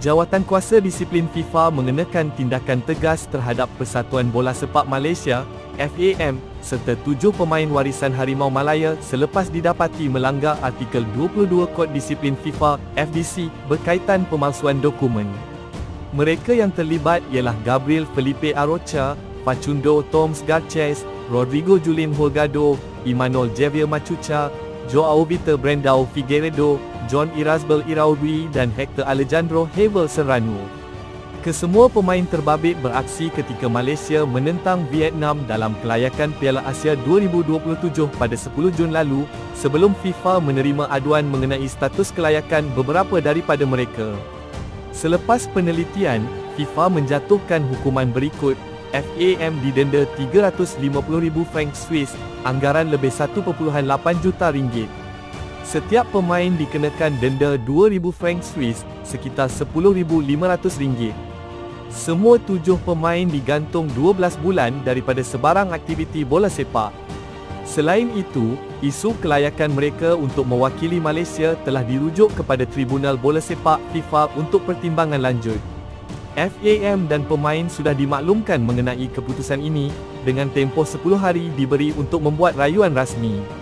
Jawatankuasa Disiplin FIFA mengenakan tindakan tegas terhadap Persatuan Bola Sepak Malaysia, FAM, serta 7 pemain warisan Harimau Malaya selepas didapati melanggar Artikel 22 Kod Disiplin FIFA, FDC, berkaitan pemalsuan dokumen. Mereka yang terlibat ialah Gabriel Felipe Arocha, Facundo Toms Garces, Rodrigo Julien Holgado, Emmanuel Javier Machuca, Joao Vitor Brandao Figueiredo, John Irasbel Iraudwi dan Hector Alejandro Hevel Serrano. Kesemua pemain terbabit beraksi ketika Malaysia menentang Vietnam dalam kelayakan Piala Asia 2027 pada 10 Jun lalu, sebelum FIFA menerima aduan mengenai status kelayakan beberapa daripada mereka. Selepas penelitian, FIFA menjatuhkan hukuman berikut. FAM didenda 350,000 franc Swiss, anggaran lebih 1.8 juta ringgit. Setiap pemain dikenakan denda 2,000 franc Swiss, sekitar 10,500 ringgit. Semua 7 pemain digantung 12 bulan daripada sebarang aktiviti bola sepak. Selain itu, isu kelayakan mereka untuk mewakili Malaysia telah dirujuk kepada Tribunal Bola Sepak FIFA untuk pertimbangan lanjut. FAM dan pemain sudah dimaklumkan mengenai keputusan ini, dengan tempoh 10 hari diberi untuk membuat rayuan rasmi.